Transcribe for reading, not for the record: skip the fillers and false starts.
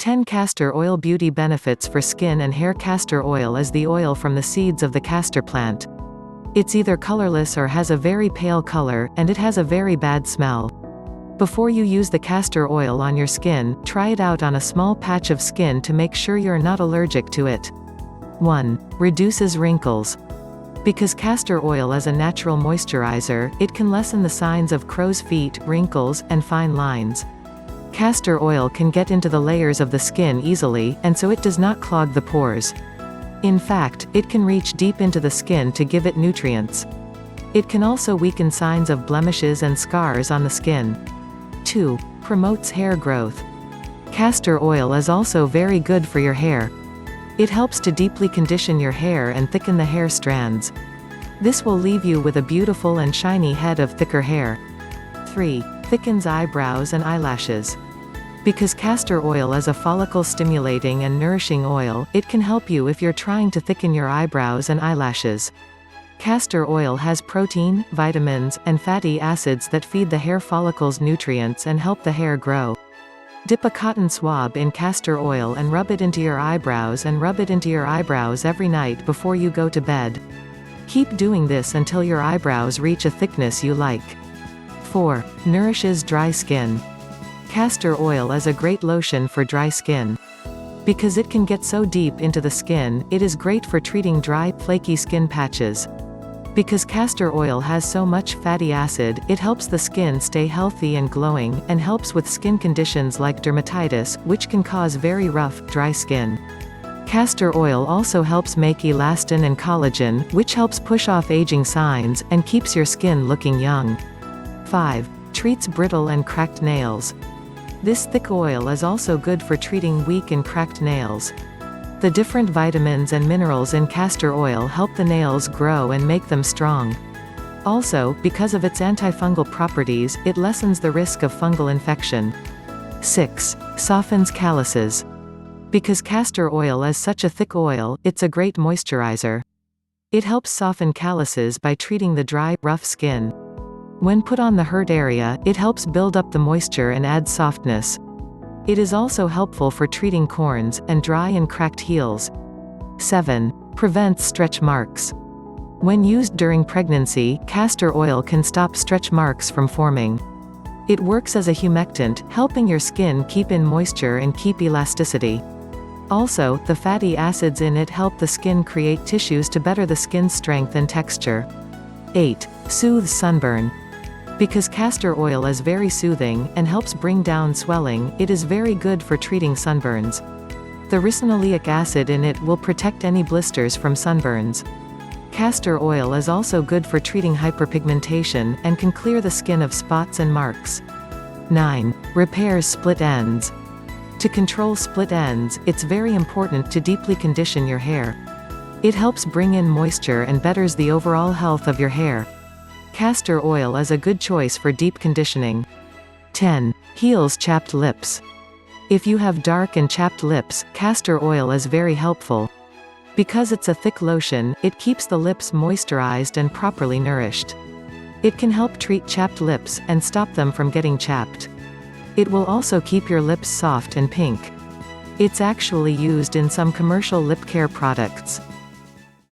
10 Castor oil beauty benefits for skin and hair. Castor oil is the oil from the seeds of the castor plant. It's either colorless or has a very pale color, and it has a very bad smell. Before you use the castor oil on your skin, try it out on a small patch of skin to make sure you're not allergic to it. 1. Reduces wrinkles. Because castor oil is a natural moisturizer, it can lessen the signs of crow's feet, wrinkles, and fine lines. Castor oil can get into the layers of the skin easily, and so it does not clog the pores. In fact, it can reach deep into the skin to give it nutrients. It can also weaken signs of blemishes and scars on the skin. 2. Promotes hair growth. Castor oil is also very good for your hair. It helps to deeply condition your hair and thicken the hair strands. This will leave you with a beautiful and shiny head of thicker hair. 3. Thickens eyebrows and eyelashes. Because castor oil is a follicle-stimulating and nourishing oil, it can help you if you're trying to thicken your eyebrows and eyelashes. Castor oil has protein, vitamins, and fatty acids that feed the hair follicles nutrients and help the hair grow. Dip a cotton swab in castor oil and rub it into your eyebrows every night before you go to bed. Keep doing this until your eyebrows reach a thickness you like. 4. Nourishes dry skin. Castor oil is a great lotion for dry skin. Because it can get so deep into the skin, it is great for treating dry, flaky skin patches. Because castor oil has so much fatty acid, it helps the skin stay healthy and glowing, and helps with skin conditions like dermatitis, which can cause very rough, dry skin. Castor oil also helps make elastin and collagen, which helps push off aging signs, and keeps your skin looking young. 5. Treats brittle and cracked nails. This thick oil is also good for treating weak and cracked nails. The different vitamins and minerals in castor oil help the nails grow and make them strong. Also, because of its antifungal properties, it lessens the risk of fungal infection. 6. Softens calluses. Because castor oil is such a thick oil, it's a great moisturizer. It helps soften calluses by treating the dry, rough skin. When put on the hurt area, it helps build up the moisture and add softness. It is also helpful for treating corns, and dry and cracked heels. 7. Prevents stretch marks. When used during pregnancy, castor oil can stop stretch marks from forming. It works as a humectant, helping your skin keep in moisture and keep elasticity. Also, the fatty acids in it help the skin create tissues to better the skin's strength and texture. 8. Soothes sunburn. Because castor oil is very soothing, and helps bring down swelling, it is very good for treating sunburns. The ricinoleic acid in it will protect any blisters from sunburns. Castor oil is also good for treating hyperpigmentation, and can clear the skin of spots and marks. 9. Repairs split ends. To control split ends, it's very important to deeply condition your hair. It helps bring in moisture and betters the overall health of your hair. Castor oil is a good choice for deep conditioning. 10. Heals chapped lips. If you have dark and chapped lips, castor oil is very helpful. Because it's a thick lotion, it keeps the lips moisturized and properly nourished. It can help treat chapped lips, and stop them from getting chapped. It will also keep your lips soft and pink. It's actually used in some commercial lip care products.